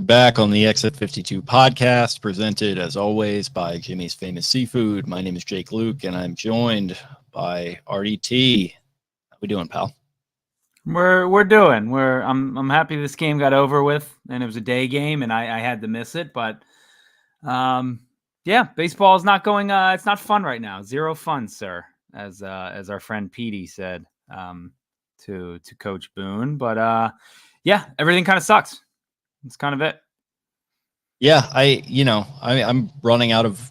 Back on the Exit 52 podcast, presented as always by Jimmy's Famous Seafood. My name is Jake Louque, and I'm joined by Arditti. How we doing, pal? We're doing. I'm happy this game got over with, and it was a day game, and I had to miss it. But yeah, baseball is not going. It's not fun right now. Zero fun, sir, as our friend Petey said to Coach Boone. But yeah, everything kind of sucks. That's kind of it. Yeah, I'm running out of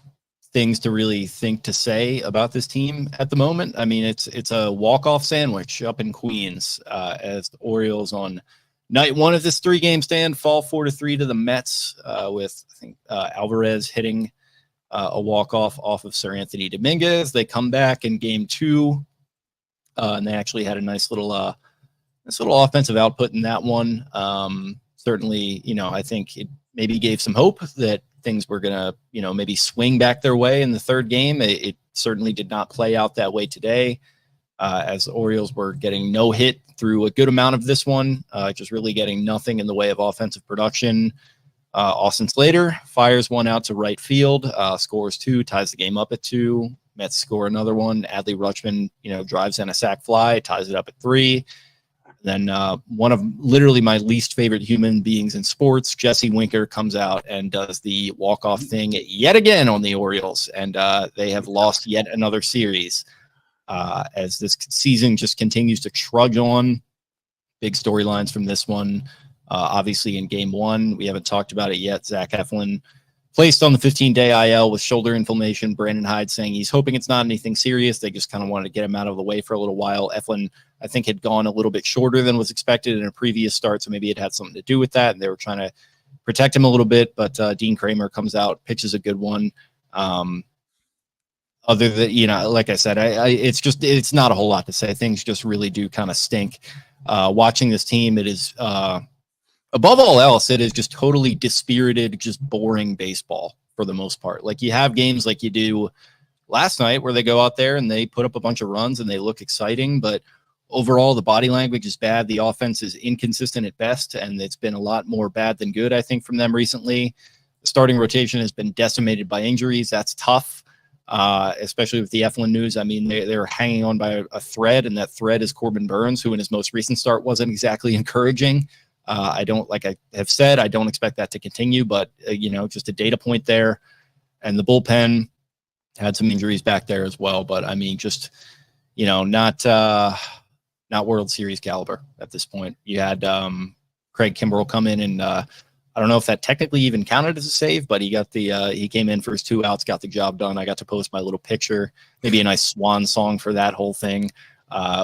things to really think to say about this team at the moment. I mean, it's a walk-off sandwich up in Queens as the Orioles on night one of this 3-game stand fall 4-3 to the Mets with I think Alvarez hitting a walk-off off of Seranthony Dominguez. They come back in game 2 and they actually had a nice little offensive output in that one. Certainly, I think it maybe gave some hope that things were going to, maybe swing back their way in the third game. It certainly did not play out that way today, as the Orioles were getting no hit through a good amount of this one, just really getting nothing in the way of offensive production. Austin Slater fires one out to right field, scores 2, ties the game up at 2. Mets score another one. Adley Rutschman, drives in a sac fly, ties it up at 3. Then one of literally my least favorite human beings in sports, Jesse Winker, comes out and does the walk-off thing yet again on the Orioles. And they have lost yet another series as this season just continues to trudge on. Big storylines from this one. Obviously, in game 1, we haven't talked about it yet. Zach Eflin placed on the 15-day IL with shoulder inflammation. Brandon Hyde saying he's hoping it's not anything serious. They just kind of wanted to get him out of the way for a little while. Eflin, I think, had gone a little bit shorter than was expected in a previous start, so maybe it had something to do with that, and they were trying to protect him a little bit, but Dean Kramer comes out, pitches a good one. Other than, like I said, it's not a whole lot to say. Things just really do kind of stink. Watching this team, it is, above all else, it is just totally dispirited, just boring baseball for the most part. Like, you have games like you do last night where they go out there and they put up a bunch of runs and they look exciting, but overall, the body language is bad. The offense is inconsistent at best, and it's been a lot more bad than good, I think, from them recently. The starting rotation has been decimated by injuries. That's tough, especially with the Eflin news. I mean, they're hanging on by a thread, and that thread is Corbin Burns, who in his most recent start wasn't exactly encouraging. Like I have said, I don't expect that to continue, but, just a data point there. And the bullpen had some injuries back there as well. But, I mean, just, not World Series caliber at this point. You had Craig Kimbrell come in, and I don't know if that technically even counted as a save, but he got he came in for his 2 outs, got the job done. I got to post my little picture, maybe a nice swan song for that whole thing,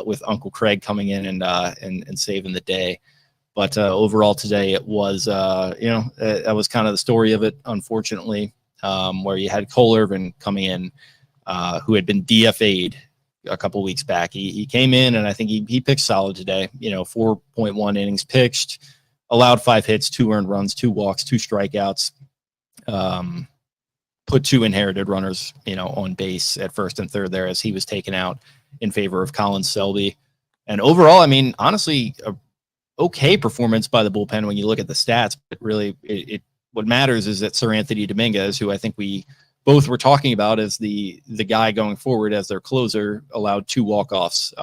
with Uncle Craig coming in and saving the day. But overall today, it was that was kind of the story of it, unfortunately, where you had Cole Irvin coming in, who had been DFA'd a couple weeks back. He came in, and I think he pitched solid today. 4.1 innings pitched, allowed 5 hits, 2 earned runs, 2 walks, 2 strikeouts, put 2 inherited runners, on base at first and third there as he was taken out in favor of Colin Selby. And overall, I mean, honestly, a okay performance by the bullpen when you look at the stats. But really, what matters is that Seranthony Dominguez, who I think we both were talking about as the guy going forward as their closer, allowed 2 walk-offs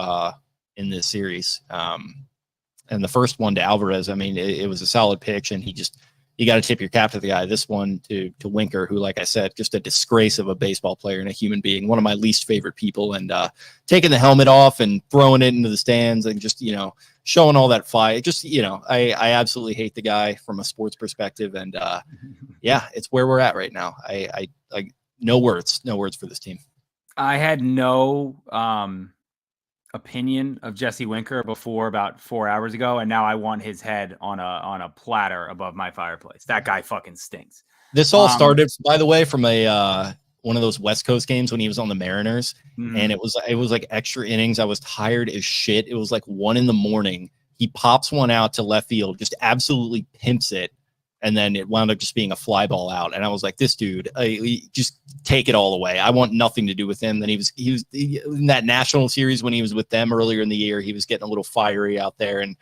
in this series. And the first one to Alvarez, I mean, it was a solid pitch, and you got to tip your cap to the guy. This one to Winker, who, like I said, just a disgrace of a baseball player and a human being, one of my least favorite people, and taking the helmet off and throwing it into the stands and just, showing all that fire. Just, I absolutely hate the guy from a sports perspective. And yeah, it's where we're at right now. I no words for this team. I had no opinion of Jesse Winker before about 4 hours ago, and now I want his head on a platter above my fireplace. That guy fucking stinks. This all started, by the way, from one of those West Coast games when he was on the Mariners, and it was like extra innings. I was tired as shit. It was like 1 a.m. He pops one out to left field, just absolutely pimps it, and then it wound up just being a fly ball out. And I was like, this dude, just take it all away. I want nothing to do with him. Then he was in that national series when he was with them earlier in the year. He was getting a little fiery out there, and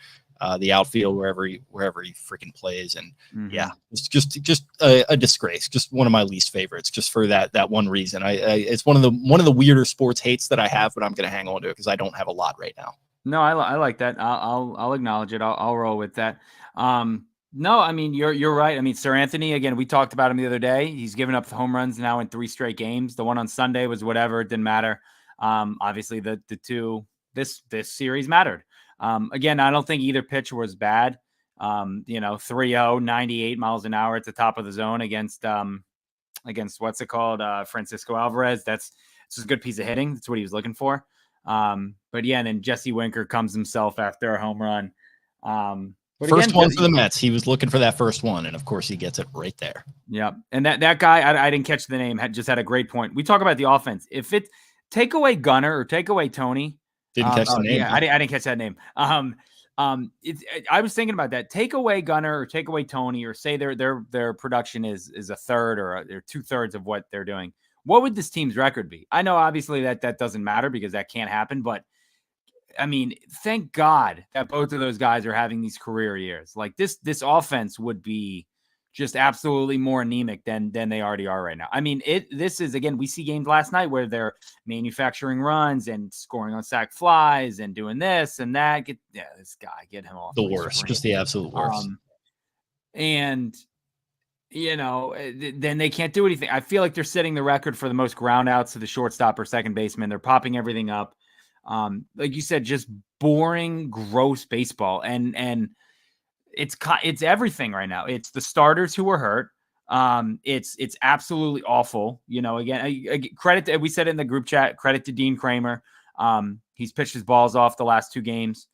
the outfield wherever he freaking plays. And yeah, Mm-hmm. it's just a disgrace. Just one of my least favorites, just for that one reason. It's one of the weirder sports hates that I have, but I'm going to hang on to it because I don't have a lot right now. No, I like that. I'll acknowledge it. I'll roll with that. No, I mean you're right. I mean Seranthony, again, we talked about him the other day. He's given up home runs now in 3 straight games. The one on Sunday was whatever, it didn't matter. Obviously the two this series mattered. Again, I don't think either pitch was bad. 3-0, 98 miles an hour at the top of the zone against what's it called? Francisco Alvarez. That's a good piece of hitting. That's what he was looking for. But yeah, and then Jesse Winker comes himself after a home run. But first again, one for the Mets. He was looking for that first one, and of course he gets it right there. Yeah, and that guy, I didn't catch the name, just had a great point. We talk about the offense. If it take away Gunnar or take away Tony, didn't catch the name. Yeah, huh? I didn't catch that name. I was thinking about that. Take away Gunnar or take away Tony, or say their production is a third or 2/3 of what they're doing. What would this team's record be? I know obviously that doesn't matter because that can't happen, but I mean, thank God that both of those guys are having these career years. Like this offense would be just absolutely more anemic than they already are right now. I mean, this is, again, we see games last night where they're manufacturing runs and scoring on sack flies and doing this and that. This guy, get him off the worst, just the absolute worst. And then they can't do anything. I feel like they're setting the record for the most ground outs to the shortstop or second baseman. They're popping everything up. Like you said, just boring, gross baseball. And it's everything right now. It's the starters who were hurt. It's absolutely awful. Again, credit, we said in the group chat, credit to Dean Kramer. He's pitched his balls off the last 2 games.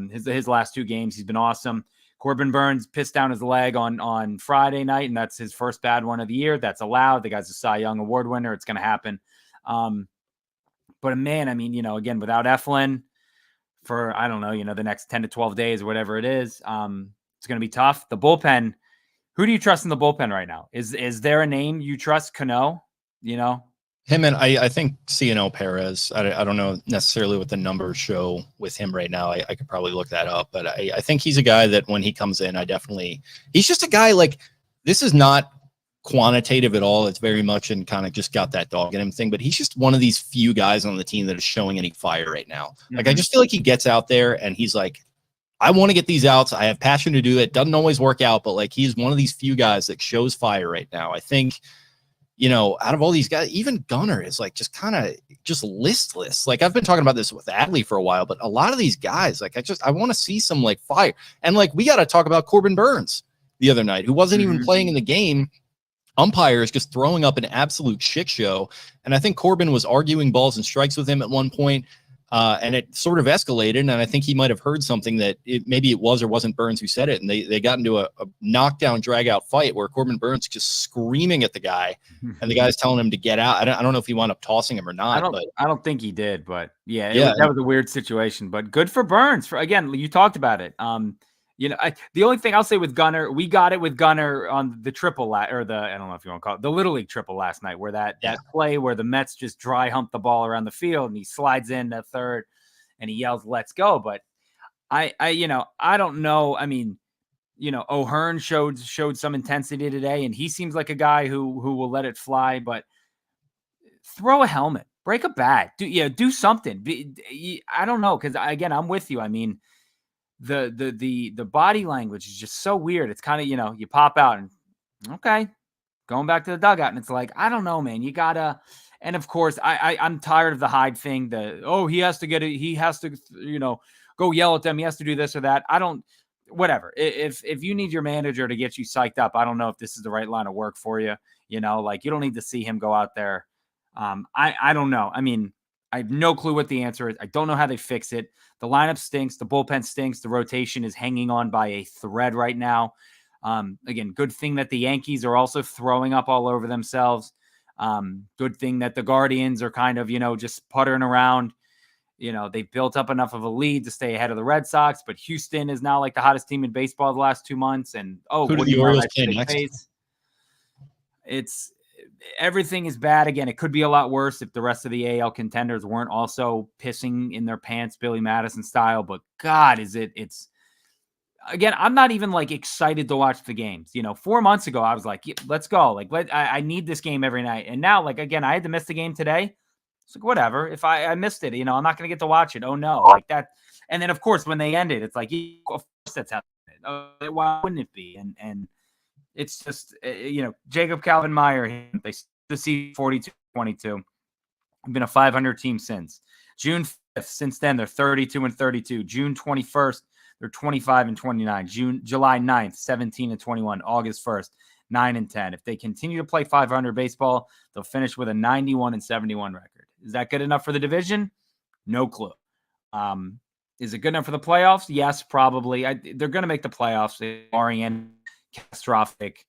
His last 2 games, he's been awesome. Corbin Burns pissed down his leg on Friday night, and that's his first bad one of the year. That's allowed. The guy's a Cy Young Award winner. It's going to happen. But man, I mean, again, without Eflin for, I don't know, the next 10 to 12 days, whatever it is, it's going to be tough. The bullpen, who do you trust in the bullpen right now? Is there a name you trust? Cano, Him, and I think Ciano Perez. I don't know necessarily what the numbers show with him right now. I could probably look that up, but I think he's a guy that when he comes in, he's just a guy like, this is not quantitative at all. It's very much and kind of just got that dog in him thing, but he's just one of these few guys on the team that is showing any fire right now. Mm-hmm. Like, I just feel like he gets out there and he's like, I want to get these outs. I have passion to do it. Doesn't always work out, but like, he's one of these few guys that shows fire right now. I think, out of all these guys, even Gunnar is like just kind of just listless. Like, I've been talking about this with Adley for a while, but a lot of these guys, like, I want to see some like fire. And like, we got to talk about Corbin Burns the other night, who wasn't even playing in the game. Umpires just throwing up an absolute shit show. And I think Corbin was arguing balls and strikes with him at one point, and it sort of escalated. And I think he might have heard something that maybe it was or wasn't Burns who said it. And they got into a knockdown, drag out fight where Corbin Burns just screaming at the guy, and the guy's telling him to get out. I don't know if he wound up tossing him or not. I don't think he did, but yeah, that was a weird situation. But good for Burns. Again, you talked about it. The only thing I'll say with Gunnar, we got it with Gunnar on the triple I don't know if you want to call it the Little League triple last night, where that play where the Mets just dry hump the ball around the field and he slides in to third and he yells, "Let's go." But I don't know. I mean, O'Hearn showed some intensity today, and he seems like a guy who will let it fly, but throw a helmet, break a bat, do something. I don't know. 'Cause again, I'm with you. I mean, the body language is just so weird. It's kind of, you pop out and okay, going back to the dugout. And it's like, I don't know, man, you gotta, and of course I'm tired of the Hyde thing. He has to get it. He has to, go yell at them. He has to do this or that. Whatever. If you need your manager to get you psyched up, I don't know if this is the right line of work for you. Like, you don't need to see him go out there. I don't know. I mean, I have no clue what the answer is. I don't know how they fix it. The lineup stinks. The bullpen stinks. The rotation is hanging on by a thread right now. Again, good thing that the Yankees are also throwing up all over themselves. Good thing that the Guardians are kind of, just puttering around. They've built up enough of a lead to stay ahead of the Red Sox, but Houston is now like the hottest team in baseball the last 2 months. And who do the Orioles play next? Everything is bad. Again, it could be a lot worse if the rest of the AL contenders weren't also pissing in their pants, Billy Madison style. But God, it's again, I'm not even like excited to watch the games. 4 months ago, I was like, "Yeah, let's go. Like, I need this game every night." And now, like, again, I had to miss the game today. It's like, whatever. If I missed it, I'm not going to get to watch it. Oh no. Like that. And then of course, when they ended, it's like, of course that's happening. Why wouldn't it be? And it's just, Jacob Calvin Meyer, they the season 42-22. Been a 500 team since June 5th. Since then, they're 32-32. June 21st, they're 25-29. July 9th, 17-21. August 1st, 9-10. If they continue to play 500 baseball, they'll finish with a 91-71 record. Is that good enough for the division? No clue. Is it good enough for the playoffs? Yes, probably. They're going to make the playoffs, barring any catastrophic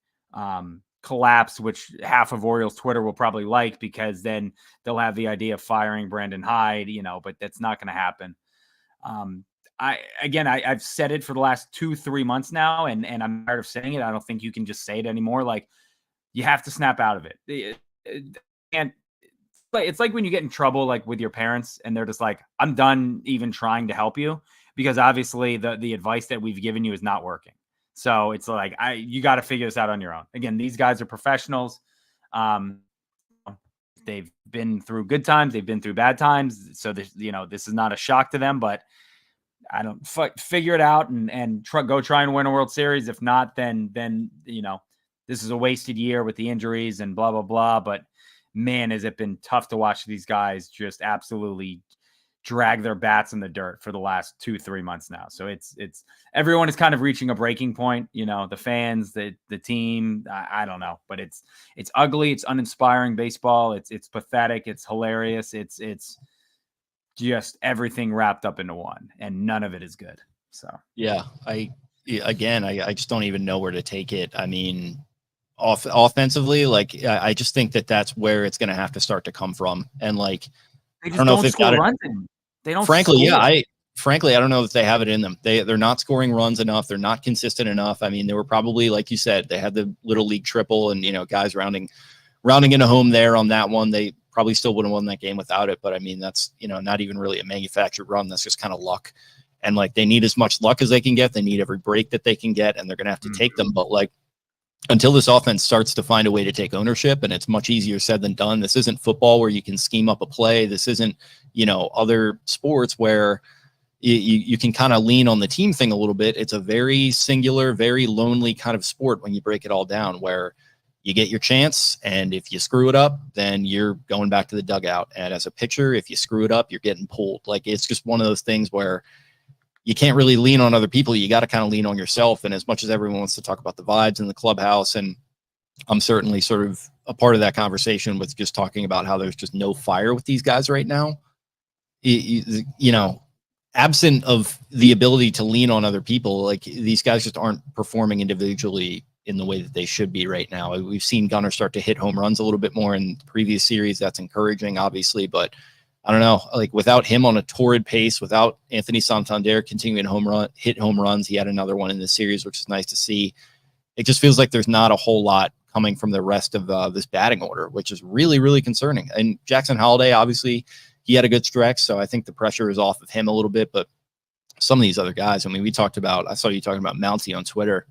collapse, which half of Orioles Twitter will probably like, because then they'll have the idea of firing Brandon Hyde, but that's not going to happen. I've said it for the last 2-3 months now, and I'm tired of saying it. I don't think you can just say it anymore. Like, you have to snap out of it. And it's like when you get in trouble, like with your parents, and they're just like, I'm done even trying to help you, because obviously the advice that we've given you is not working. So it's like, you got to figure this out on your own. Again, these guys are professionals. They've been through good times. They've been through bad times. So this is not a shock to them, but I don't figure it out and go try and win a World Series. If not, then this is a wasted year with the injuries and blah, blah, blah. But man, has it been tough to watch these guys just absolutely drag their bats in the dirt for the last 2-3 months now. So it's everyone is kind of reaching a breaking point, the fans, the team, I don't know, but it's ugly. It's uninspiring baseball. It's pathetic. It's hilarious. It's just everything wrapped up into one, and none of it is good. So, yeah, I just don't even know where to take it. I mean, offensively, like, I just think that's where it's going to have to start to come from. And like, they just I don't know if they've got it. Runs in. They don't. Frankly, score. yeah, I don't know if they have it in them. They're not scoring runs enough. They're not consistent enough. I mean, they were probably, like you said, they had the little league triple, and guys rounding into home there on that one. They probably still would have won that game without it. But I mean, that's not even really a manufactured run. That's just kind of luck. And like, they need as much luck as they can get. They need every break that they can get, and they're going to have to take them. But like, until this offense starts to find a way to take ownership, and it's much easier said than done. This isn't football where you can scheme up a play. This isn't, other sports where you can kind of lean on the team thing a little bit. It's a very singular, very lonely kind of sport when you break it all down, where you get your chance, and if you screw it up, then you're going back to the dugout. And as a pitcher, if you screw it up, you're getting pulled. Like, it's just one of those things where you can't really lean on other people. You got to kind of lean on yourself. And as much as everyone wants to talk about the vibes in the clubhouse, and I'm certainly sort of a part of that conversation with just talking about how there's just no fire with these guys right now, absent of the ability to lean on other people, like, these guys just aren't performing individually in the way that they should be right now. We've seen Gunnar start to hit home runs a little bit more in the previous series. That's encouraging, obviously, but I don't know, like, without him on a torrid pace, without Anthony Santander continuing to hit home runs, he had another one in this series, which is nice to see. It just feels like there's not a whole lot coming from the rest of this batting order, which is really, really concerning. And Jackson Holliday, obviously, he had a good stretch, so I think the pressure is off of him a little bit. But some of these other guys, I mean, I saw you talking about Mountie on Twitter,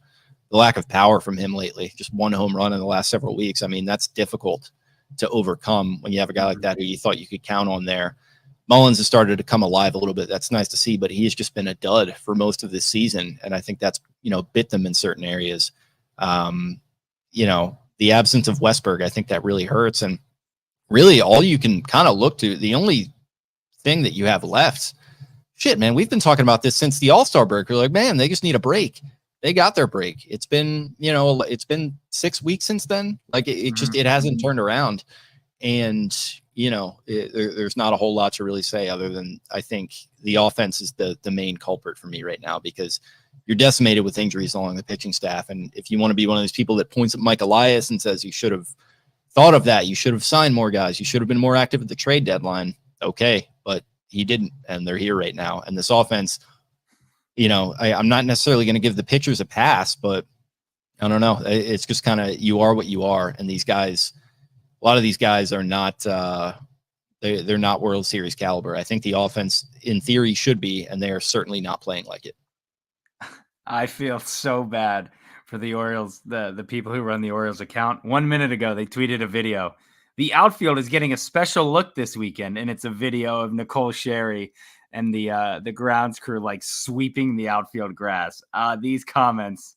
the lack of power from him lately, just one home run in the last several weeks. I mean, that's difficult to overcome when you have a guy like that who you thought you could count on there. Mullins has started to come alive a little bit. That's nice to see, but he has just been a dud for most of this season. And I think that's, bit them in certain areas. The absence of Westberg, I think that really hurts. And really all you can kind of look to, the only thing that you have left, shit, man, we've been talking about this since the All-Star break. We're like, man, they just need a break. They got their break. It's been, it's been 6 weeks since then. Like, it hasn't turned around. And, there's not a whole lot to really say other than I think the offense is the main culprit for me right now, because you're decimated with injuries along the pitching staff. And if you want to be one of those people that points at Mike Elias and says, you should have thought of that, you should have signed more guys, you should have been more active at the trade deadline. Okay. But he didn't. And they're here right now. And this offense, I'm not necessarily going to give the pitchers a pass, but I don't know. It's just kind of, you are what you are. And these guys, a lot of these guys are not, they're not World Series caliber. I think the offense in theory should be, and they are certainly not playing like it. I feel so bad for the Orioles, the people who run the Orioles account. 1 minute ago, they tweeted a video. The outfield is getting a special look this weekend, and it's a video of Nicole Sherry and the grounds crew like sweeping the outfield grass. These comments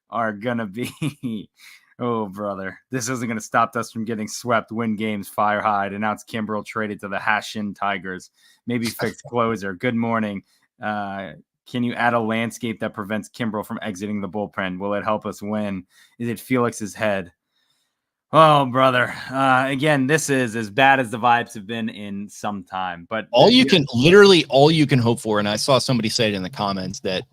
are gonna be, oh brother, this isn't gonna stop us from getting swept. Win games, fire hide. Announced Kimbrel traded to the Hashin Tigers. Maybe fixed closer. Good morning. Can you add a landscape that prevents Kimbrel from exiting the bullpen? Will it help us win? Is it Felix's head? Oh, brother. Again, this is as bad as the vibes have been in some time. But all you can hope for, and I saw somebody say it in the comments, that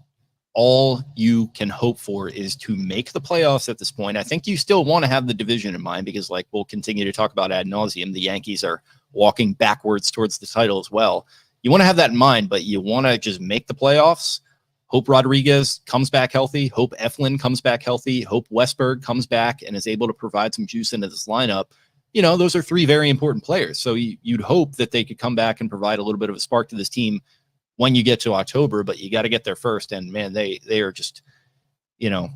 all you can hope for is to make the playoffs at this point. I think you still want to have the division in mind because, like we'll continue to talk about ad nauseum, the Yankees are walking backwards towards the title as well. You want to have that in mind, but you want to just make the playoffs. Hope Rodriguez comes back healthy. Hope Eflin comes back healthy. Hope Westberg comes back and is able to provide some juice into this lineup. You know, those are three very important players. So you'd hope that they could come back and provide a little bit of a spark to this team when you get to October, but you got to get there first. And man, they are just, you know,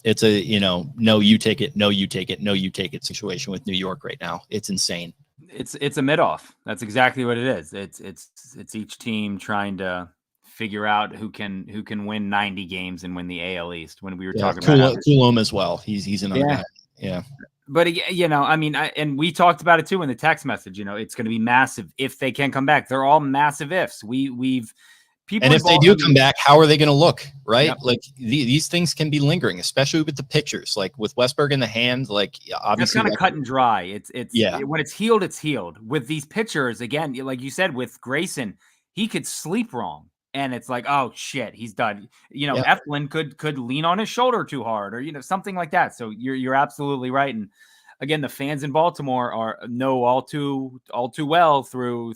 it's a, you know, no, you take it, no, you take it, no, you take it situation with New York right now. It's insane. It's a mid-off. That's exactly what it is. It's each team trying to figure out who can win 90 games and win the AL East. When we were talking about Coulomb as well. He's another guy. Yeah. But you know, I mean, and we talked about it too in the text message. You know, it's going to be massive if they can come back. They're all massive ifs. We've people, and if they do come back, how are they going to look? Right? Yep. Like these things can be lingering, especially with the pitchers. Like with Westberg in the hand, like obviously it's kind of cut and dry. It's yeah. When it's healed, it's healed. With these pitchers, again, like you said, with Grayson, he could sleep wrong. And it's like, oh shit, he's done. You know, Yep. Eflin could lean on his shoulder too hard, or you know, something like that. So you're absolutely right. And again, the fans in Baltimore know all too well through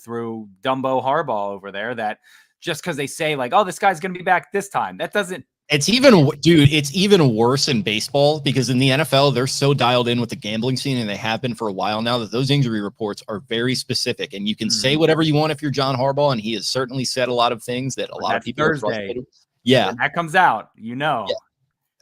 Dumbo Harbaugh over there that just because they say like, oh, this guy's gonna be back this time, that doesn't. It's even worse in baseball because in the NFL, they're so dialed in with the gambling scene, and they have been for a while now, that those injury reports are very specific. And you can say whatever you want if you're John Harbaugh, and he has certainly said a lot of things that a lot of people are frustrated. Yeah. When that comes out, you know. Yeah.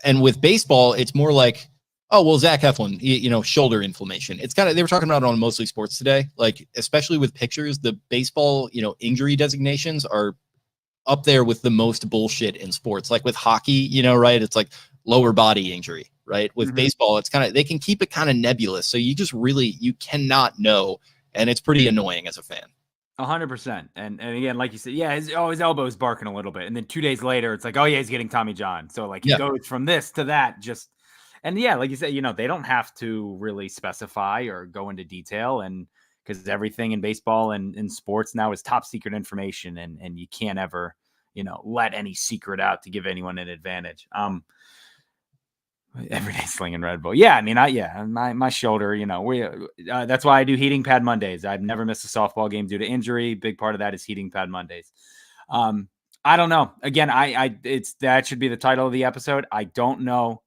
And with baseball, it's more like, oh, well, Zach Eflin, you know, shoulder inflammation. It's kind of, they were talking about it on Mostly Sports today, like, especially with pitchers, the baseball, you know, injury designations are up there with the most bullshit in sports. Like with hockey, you know, right? It's like lower body injury, right? With baseball, it's kind of, they can keep it kind of nebulous. So you just really, you cannot know. And it's pretty annoying as a fan. 100%. And again, like you said, yeah, his elbow is barking a little bit. And then 2 days later, it's like, oh yeah, he's getting Tommy John. So like he goes from this to that, just, and yeah, like you said, you know, they don't have to really specify or go into detail, and because everything in baseball and in sports now is top secret information, and you can't ever, you know, let any secret out to give anyone an advantage. Every day slinging Red Bull. Yeah, I mean, my shoulder, you know, that's why I do heating pad Mondays. I've never missed a softball game due to injury. Big part of that is heating pad Mondays. I don't know. Again, that should be the title of the episode. I don't know.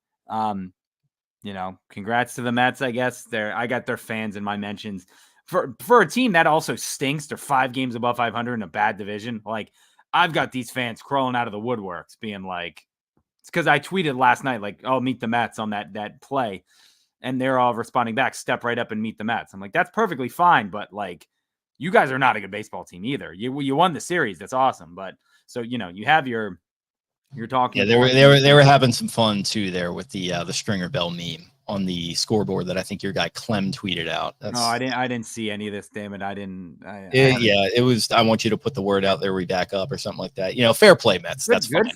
You know, congrats to the Mets, I guess. I got their fans in my mentions. For a team that also stinks, they're 5 games above 500 in a bad division. Like, I've got these fans crawling out of the woodworks being like, it's because I tweeted last night, like, oh, meet the Mets on that play. And they're all responding back, step right up and meet the Mets. I'm like, that's perfectly fine. But like, you guys are not a good baseball team either. You won the series. That's awesome. But so, you know, you have you're talking. Yeah, they were having some fun too there with the Stringer Bell meme on the scoreboard that I think your guy Clem tweeted out. No, I didn't see any of this. Damn it, I didn't. It was. I want you to put the word out there. We back up or something like that. You know, fair play, Mets. That's fine.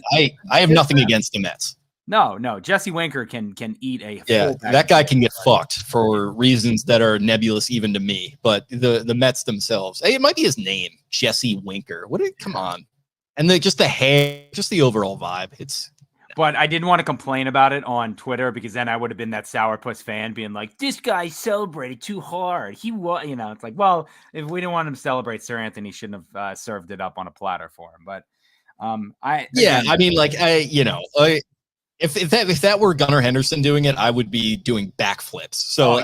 I have nothing against the Mets. No, Jesse Winker can eat a. Yeah, that guy can get fucked for reasons that are nebulous even to me. But the Mets themselves, it might be his name, Jesse Winker. Come on. And just the hair, just the overall vibe. But I didn't want to complain about it on Twitter because then I would have been that sourpuss fan being like, this guy celebrated too hard. He was, you know, it's like, well, if we didn't want him to celebrate, Seranthony shouldn't have served it up on a platter for him. But if that were Gunnar Henderson doing it, I would be doing backflips. So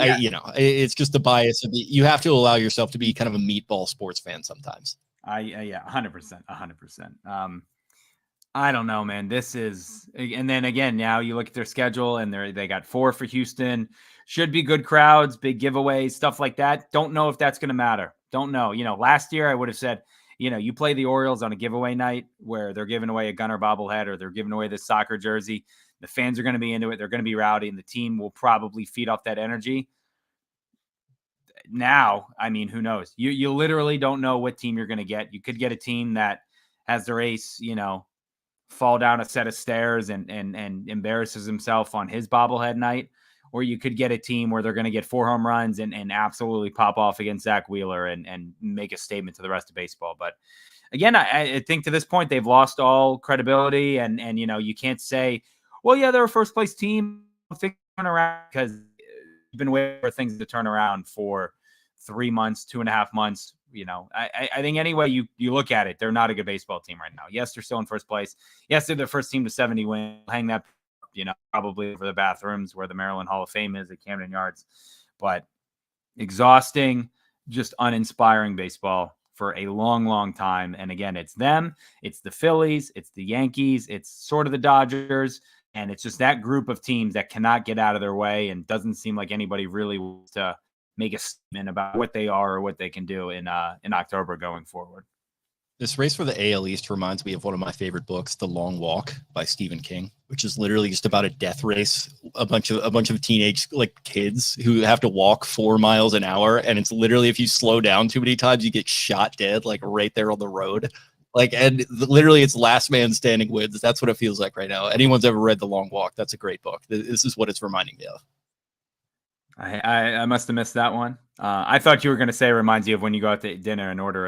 it's just the bias of you have to allow yourself to be kind of a meatball sports fan sometimes. 100%. I don't know, man. And then again, now you look at their schedule and they got 4 for Houston. Should be good crowds, big giveaways, stuff like that. Don't know if that's going to matter. Don't know. Last year I would have said, you play the Orioles on a giveaway night where they're giving away a Gunner bobblehead or they're giving away the soccer jersey. The fans are going to be into it. They're going to be rowdy and the team will probably feed off that energy. Now, I mean, who knows? You literally don't know what team you're going to get. You could get a team that has their ace, fall down a set of stairs and embarrasses himself on his bobblehead night, or you could get a team where they're going to get 4 home runs and absolutely pop off against Zach Wheeler and make a statement to the rest of baseball. But again, I think to this point they've lost all credibility, and you can't say, well, yeah, they're a first place team. Things turn around because you've been waiting for things to turn around for 3 months, 2.5 months. I think any way you look at it, they're not a good baseball team right now. Yes, they're still in first place. Yes, they're the first team to 70 win. Hang that, probably over the bathrooms where the Maryland Hall of Fame is at Camden Yards. But exhausting, just uninspiring baseball for a long, long time. And again, it's them, it's the Phillies, it's the Yankees, it's sort of the Dodgers. And it's just that group of teams that cannot get out of their way and doesn't seem like anybody really wants to make a statement about what they are or what they can do in October going forward. This race for the AL East reminds me of one of my favorite books, The Long Walk by Stephen King, which is literally just about a death race, a bunch of teenage kids who have to walk 4 miles an hour, and it's literally if you slow down too many times, you get shot dead, right there on the road. And literally it's last man standing wins. That's what it feels like right now. Anyone's ever read The Long Walk? That's a great book. This is what it's reminding me of. I must have missed that one. I thought you were going to say it reminds you of when you go out to dinner and order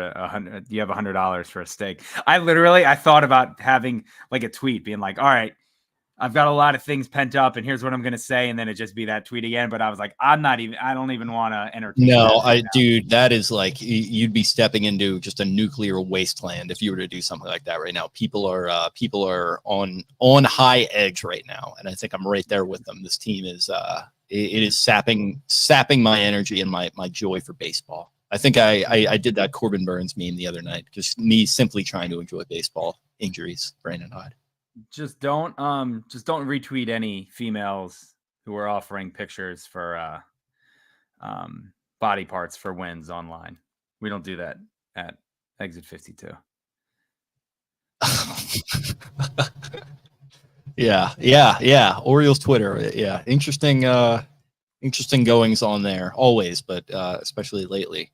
you have $100 for a steak. I thought about having a tweet being like, all right, I've got a lot of things pent up and here's what I'm going to say. And then it just be that tweet again. But I was like, I don't even want to entertain. No, dude, that is you'd be stepping into just a nuclear wasteland if you were to do something like that right now. People are on high edge right now. And I think I'm right there with them. This team is, it is sapping my energy and my joy for baseball. I think I did that Corbin Burns meme the other night. Just me simply trying to enjoy baseball. Injuries, Brandon Hyde. Just don't retweet any females who are offering pictures for body parts for wins online. We don't do that at Exit 52. Yeah. Orioles Twitter. Yeah. Interesting goings on there always, but especially lately.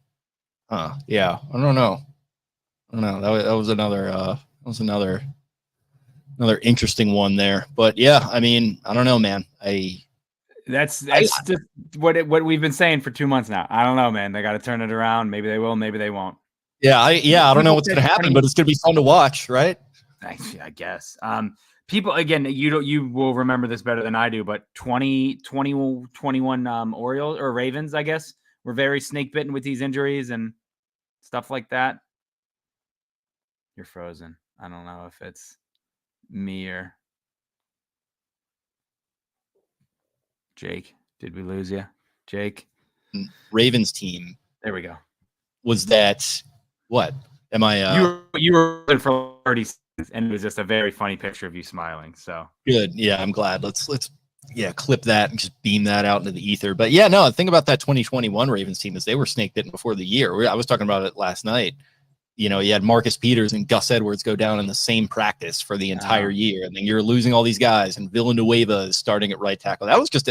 Yeah. I don't know. That was another interesting one there. But yeah, I mean, I don't know, man. That's just what we've been saying for 2 months now. I don't know, man. They got to turn it around. Maybe they will, maybe they won't. Yeah, I don't know what's going to happen, but it's going to be fun to watch, right? I guess. People, again, you will remember this better than I do, but 2021 Orioles or Ravens, I guess, were very snake bitten with these injuries and stuff like that. You're frozen. I don't know if it's me or Jake. Did we lose you, Jake? Ravens team. There we go. Was that what? Am I? You were for 30 seconds, and it was just a very funny picture of you smiling. So good. Yeah, I'm glad. Let's clip that and just beam that out into the ether. But yeah, no, the thing about that 2021 Ravens team is they were snake bitten before the year. I was talking about it last night. You had Marcus Peters and Gus Edwards go down in the same practice for the entire year, and then you're losing all these guys. And Villanueva is starting at right tackle. That was just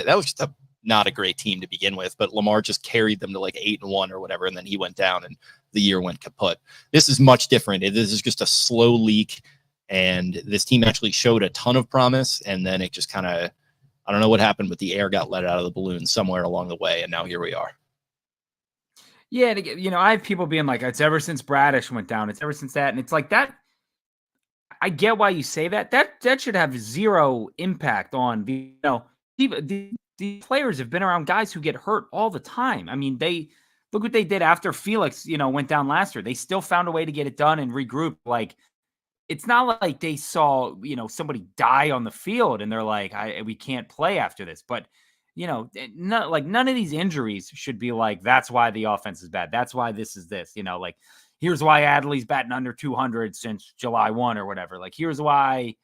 not a great team to begin with. But Lamar just carried them to 8-1 or whatever, and then he went down, and the year went kaput. This is much different. This is just a slow leak, and this team actually showed a ton of promise, and then it just kind of, I don't know what happened, but the air got let out of the balloon somewhere along the way, and now here we are. Yeah, I have people being like, it's ever since Bradish went down. It's ever since that. And it's like that. I get why you say that. That should have zero impact on the players have been around guys who get hurt all the time. I mean, look what they did after Felix, went down last year. They still found a way to get it done and regroup. It's not like they saw, somebody die on the field and they're like, we can't play after this. But none of these injuries should be like, that's why the offense is bad. That's why this is this, here's why Adley's batting under 200 since July 1 or whatever. Like, here's why,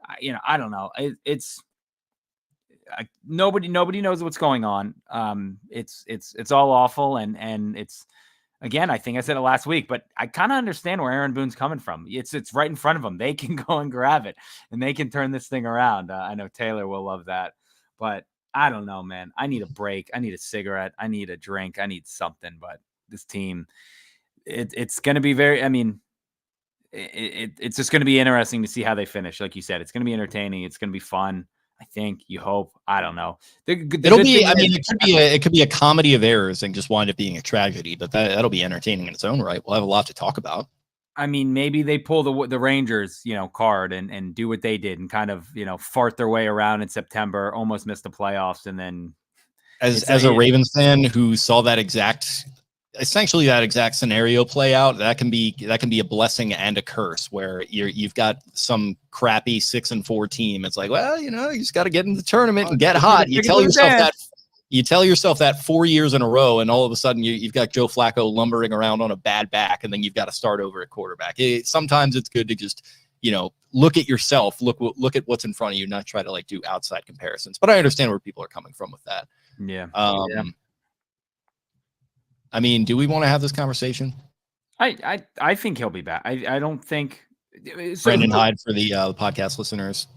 I don't know. Nobody knows what's going on. It's all awful. And it's, again, I think I said it last week, but I kind of understand where Aaron Boone's coming from. It's right in front of them. They can go and grab it and they can turn this thing around. I know Taylor will love that, but I don't know, man. I need a break. I need a cigarette. I need a drink. I need something, but this team, it's going to be it's just going to be interesting to see how they finish. Like you said, it's going to be entertaining. It's going to be fun. I think, you hope. I don't know. It'll be. I mean, it could be a comedy of errors and just wind up being a tragedy. But that'll be entertaining in its own right. We'll have a lot to talk about. I mean, maybe they pull the Rangers, card and do what they did and kind of, fart their way around in September, almost miss the playoffs, and then as a Ravens fan who saw essentially that exact scenario play out, that can be a blessing and a curse, where you've got some crappy 6-4 team. It's like, well, you just got to get in the tournament and get hot. You tell yourself that 4 years in a row, and all of a sudden you've got Joe Flacco lumbering around on a bad back, and then you've got to start over at quarterback. Sometimes it's good to just, look at yourself, look at what's in front of you, not try to do outside comparisons. But I understand where people are coming from with that. Yeah. I mean, do we want to have this conversation? I think he'll be back. I don't think Brandon Hyde, for the podcast listeners,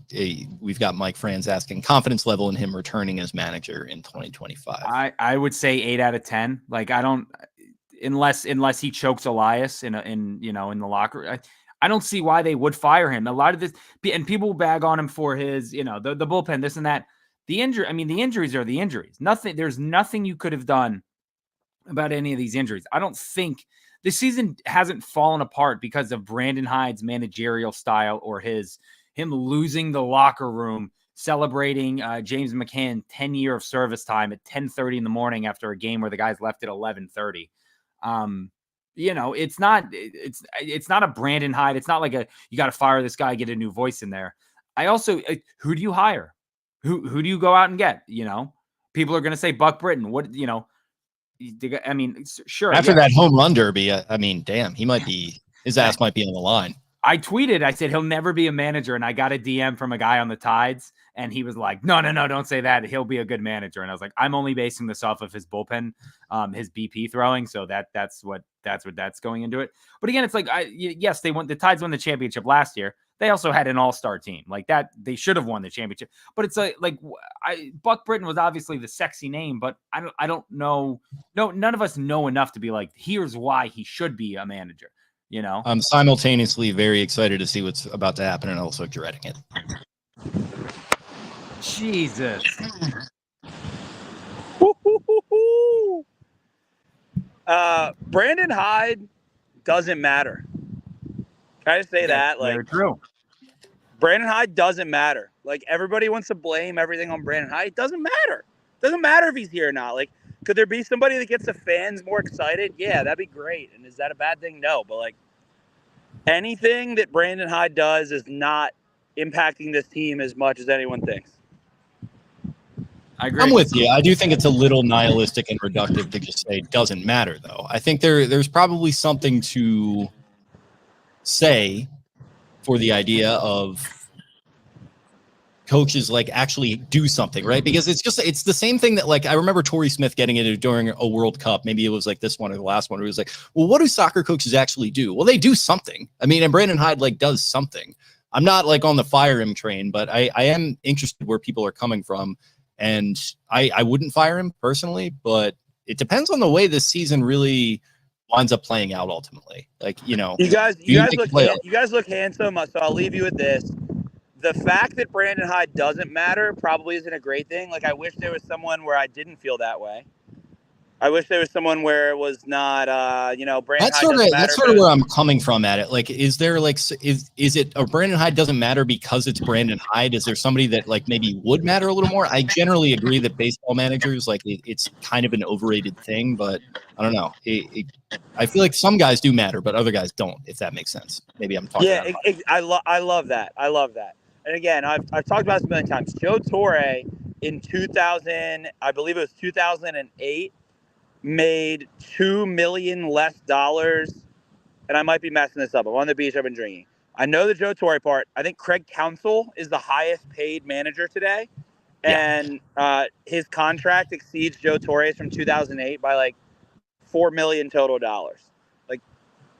we've got Mike Franz asking confidence level in him returning as manager in 2025. I would say 8 out of 10. Like, I don't, unless he chokes Elias in the locker. I don't see why they would fire him. A lot of this, and people bag on him for his, the bullpen, this and that. The injuries are the injuries. There's nothing you could have done about any of these injuries. I don't think this season hasn't fallen apart because of Brandon Hyde's managerial style or him losing the locker room, celebrating James McCann 10 year of service time at 10:30 in the morning after a game where the guys left at 11:30. It's not a Brandon Hyde. It's not like you got to fire this guy, get a new voice in there. I also, who do you hire? Who do you go out and get? People are going to say Buck Britton. I mean, sure. After that home run derby, I mean, damn, his ass might be on the line. I tweeted, I said, he'll never be a manager. And I got a DM from a guy on the Tides, and he was like, no, don't say that. He'll be a good manager. And I was like, I'm only basing this off of his bullpen, his BP throwing. So that's what's going into it. But again, it's like, yes, the Tides won the championship last year. They also had an all-star team like that. They should have won the championship, but it's Buck Britton was obviously the sexy name, but I don't know. No, none of us know enough to be like, here's why he should be a manager. I'm simultaneously very excited to see what's about to happen and also dreading it. Jesus. Brandon Hyde doesn't matter. Can I just say that? Very true. Brandon Hyde doesn't matter. Like, everybody wants to blame everything on Brandon Hyde. It doesn't matter. It doesn't matter if he's here or not. Like, could there be somebody that gets the fans more excited? Yeah, that'd be great. And is that a bad thing? No. But, anything that Brandon Hyde does is not impacting this team as much as anyone thinks. I agree. I'm with you. I do think it's a little nihilistic and reductive to just say it doesn't matter, though. I think there's probably something to say for the idea of coaches actually do something, right? Because it's the same thing that I remember Torrey Smith getting into during a World Cup. Maybe it was this one or the last one, where he was like, well, what do soccer coaches actually do? Well, they do something. I mean, and Brandon Hyde does something. I'm not on the fire him train, but I am interested where people are coming from. And I wouldn't fire him personally, but it depends on the way this season really winds up playing out ultimately. You guys look handsome, so I'll leave you with this. The fact that Brandon Hyde doesn't matter probably isn't a great thing. I wish there was someone where I didn't feel that way. I wish there was someone where it was not, Brandon Hyde doesn't matter. That's sort of where I'm coming from at it. Is there is it a Brandon Hyde doesn't matter because it's Brandon Hyde? Is there somebody that maybe would matter a little more? I generally agree that baseball managers, it's kind of an overrated thing, but I don't know. I feel like some guys do matter, but other guys don't, if that makes sense. Maybe I'm talking. Yeah, I love that. I love that. And again, I've talked about this a million times. Joe Torre in 2000, I believe it was 2008, made $2 million less and I might be messing this up. I'm on the beach. I've been drinking. I know the Joe Torre part. I think Craig Counsell is the highest paid manager today. Yeah. And his contract exceeds Joe Torre's from 2008 by like $4 million total dollars. Like,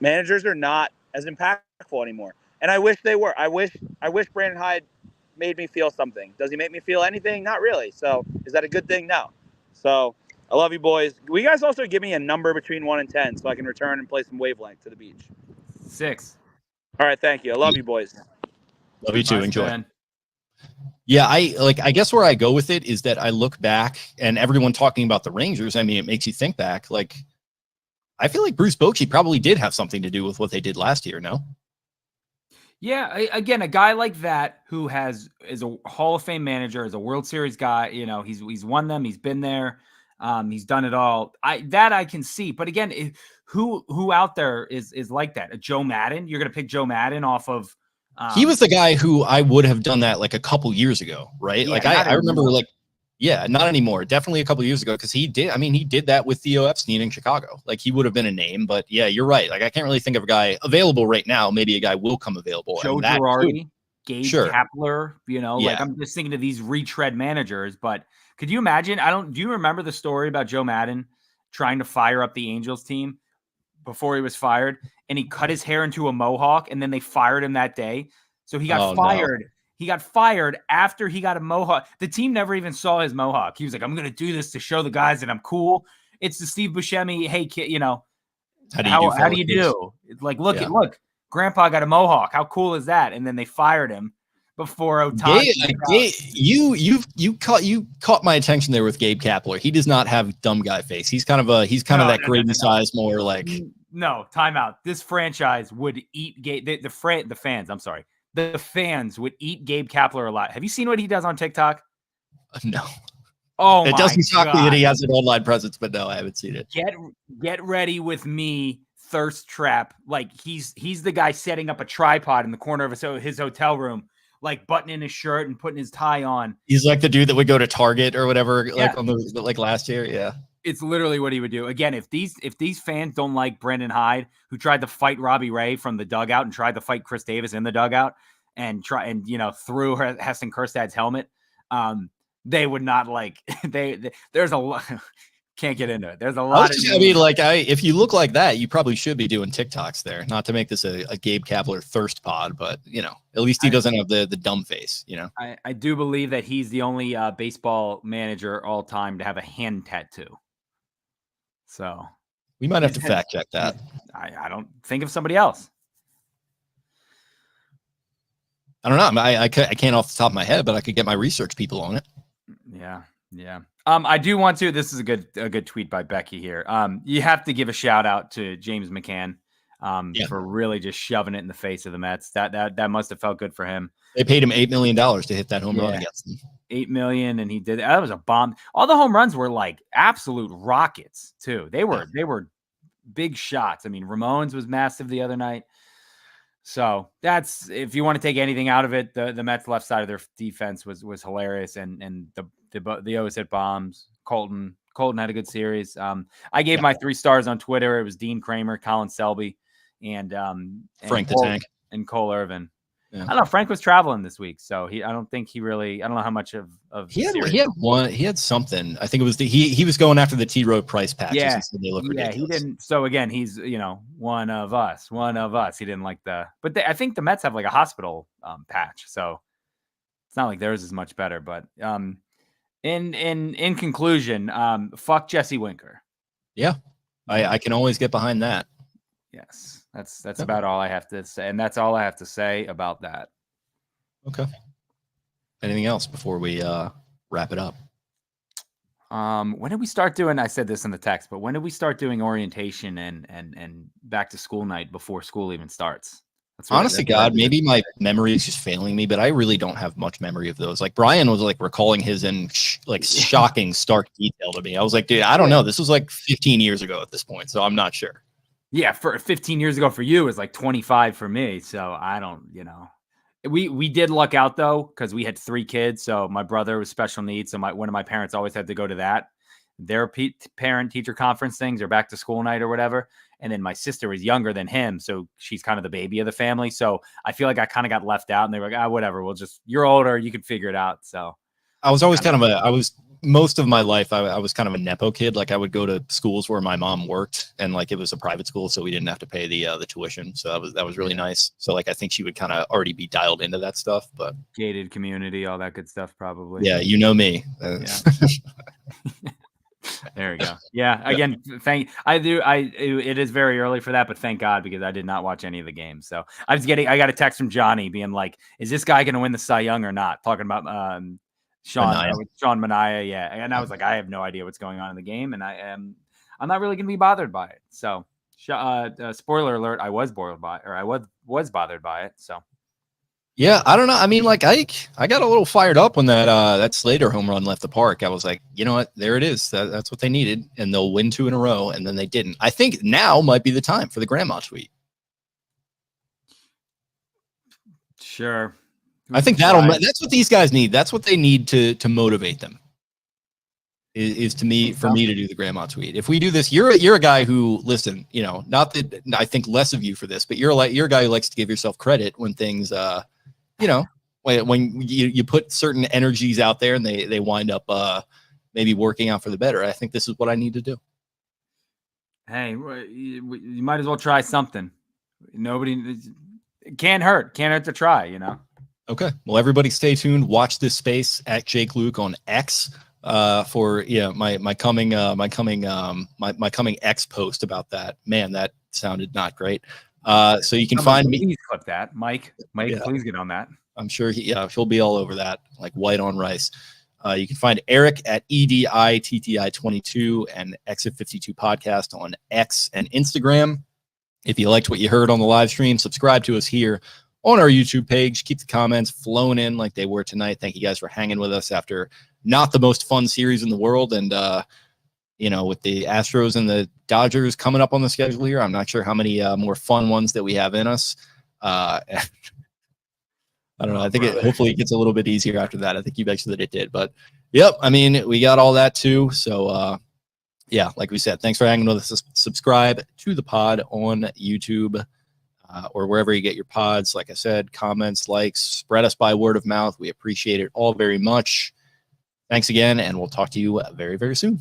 managers are not as impactful anymore. And I wish they were. I wish Brandon Hyde made me feel something. Does he make me feel anything? Not really. So is that a good thing? No. So I love you boys. Will you guys also give me a number between 1 and 10 so I can return and play some wavelength to the beach? 6. All right. Thank you. I love you boys. Love you too. Nice, Enjoy. man. Yeah, I guess where I go with it is that I look back and everyone talking about the Rangers. I mean, it makes you think back. Like, I feel like Bruce Bochy probably did have something to do with what they did last year. No. Yeah, again, a guy like that who is a Hall of Fame manager, is a World Series guy. You know, he's won them. He's been there. He's done it all. I can see. But again, who out there is like that? A Joe Madden? You're gonna pick Joe Madden off of? He was the guy who I would have done that like a couple years ago, right? Yeah, like I remember like, yeah, not anymore. Definitely a couple years ago, because he did. I mean, he did that with Theo Epstein in Chicago. Like, he would have been a name. But yeah, you're right. Like, I can't really think of a guy available right now. Maybe a guy will come available. Joe and that Girardi, Gabe Sure. Kapler. You know, like, Yeah. I'm just thinking of these retread managers. But could you imagine? Do you remember the story about Joe Madden trying to fire up the Angels team before he was fired, and he cut his hair into a mohawk, and then they fired him that day? So he got fired. No. He got fired after he got a mohawk. The team never even saw his mohawk. He was like, I'm going to do this to show the guys that I'm cool. It's the Steve Buscemi, hey, kid, you know, how do you do? It's like, look, Grandpa got a mohawk. How cool is that? And then they fired him before Otani. You caught my attention there with Gabe Kapler. He does not have dumb guy face. He's kind of that Grady size, more like. No, timeout. This franchise would eat the fans. I'm sorry. The fans would eat Gabe Kapler alive. Have you seen what he does on TikTok? No. Oh, it doesn't shock me that he has an online presence, but no, I haven't seen it. Get ready with me, thirst trap. Like, he's the guy setting up a tripod in the corner of his hotel room, like buttoning his shirt and putting his tie on. He's like the dude that would go to Target or whatever, like like last year. Yeah. It's literally what he would do. Again, if these fans don't like Brandon Hyde, who tried to fight Robbie Ray from the dugout and tried to fight Chris Davis in the dugout and threw Heston Kjerstad's helmet, they would not like. There's a lot. Can't get into it. There's a lot. If you look like that, you probably should be doing TikToks there. Not to make this a Gabe Kapler thirst pod, but at least he doesn't have the dumb face. I do believe that he's the only baseball manager all time to have a hand tattoo. So we might have to fact check that. I don't think of somebody else. I don't know. I can't off the top of my head, but I could get my research people on it. Yeah. I do want to. This is a good tweet by Becky here. You have to give a shout out to James McCann for really just shoving it in the face of the Mets. That must have felt good for him. They paid him $8 million to hit that home run against them. $8 million, and he did. That was a bomb. All the home runs were like absolute rockets too. They were big shots. I mean, Ramones was massive the other night. So that's, if you want to take anything out of it, the Mets left side of their defense was hilarious, and the O's hit bombs. Colton had a good series. I gave my 3 stars on Twitter. It was Dean Kramer, Colin Selby, and Frank the Tank and Cole Irvin. Yeah. I don't know. Frank was traveling this week, so I don't know how much of he had something. I think it was he was going after the T Rowe Price patches. Yeah, so they look ridiculous. He didn't. So again, he's one of us. He didn't like I think the Mets have like a hospital patch, so it's not like theirs is much better. But in conclusion, fuck Jesse Winker. Yeah, I can always get behind that. Yes. That's about all I have to say. And that's all I have to say about that. Okay. Anything else before we wrap it up? When did we start doing, I said this in the text, but when did we start doing orientation and back to school night before school even starts? Honestly, God, maybe my memory is just failing me, but I really don't have much memory of those. Like, Brian was like recalling his in shocking, stark detail to me. I was like, dude, I don't know. This was like 15 years ago at this point, so I'm not sure. Yeah, for 15 years ago for you is like 25 for me. So I don't, we did luck out though, because we had 3 kids. So my brother was special needs. So one of my parents always had to go to that. Their parent teacher conference things or back to school night or whatever. And then my sister was younger than him, so she's kind of the baby of the family. So I feel like I kind of got left out, and they were like, whatever, you're older, you can figure it out. So I was always most of my life, I was kind of a Nepo kid. Like I would go to schools where my mom worked, and like it was a private school, so we didn't have to pay the tuition. So that was really nice. So like I think she would kind of already be dialed into that stuff. But gated community, all that good stuff, probably. Yeah, you know me. Yeah. There we go. Yeah. Again, it is very early for that, but thank God, because I did not watch any of the games. So I got a text from Johnny being like, is this guy going to win the Cy Young or not? Talking about Sean Mania. Yeah. And I was like, I have no idea what's going on in the game. And I'm not really going to be bothered by it. So spoiler alert, I was bothered by it. So. Yeah, I don't know. I mean, like I got a little fired up when that Slater home run left the park. I was like, you know what? There it is. That's what they needed, and they'll win 2 in a row. And then they didn't. I think now might be the time for the grandma tweet. Sure. I think that's what these guys need. That's what they need to motivate them. For me to do the grandma tweet. If we do this, you're a guy who, listen, you know, not that I think less of you for this, but you're a guy who likes to give yourself credit when things you know, when you put certain energies out there and they wind up maybe working out for the better. I think this is what I need to do. Hey, you might as well try something. It can't hurt to try, you know? Okay. Well, everybody stay tuned. Watch this space at Jake Louque on X for my coming X post about that. Man, that sounded not great. So you can find me. Please clip that, Mike. Yeah. Please get on that. I'm sure he'll be all over that, like white on rice. You can find Eric at EDITTI22 and Exit 52 Podcast on X and Instagram. If you liked what you heard on the live stream, subscribe to us here on our YouTube page. Keep the comments flowing in like they were tonight. Thank you guys for hanging with us after not the most fun series in the world, and you know, with the Astros and the Dodgers coming up on the schedule here, I'm not sure how many more fun ones that we have in us. I don't know. I think hopefully it gets a little bit easier after that. I think you mentioned that it did, but yep. I mean, we got all that too. So yeah, like we said, thanks for hanging with us. Subscribe to the pod on YouTube or wherever you get your pods. Like I said, comments, likes, spread us by word of mouth. We appreciate it all very much. Thanks again, and we'll talk to you very, very soon.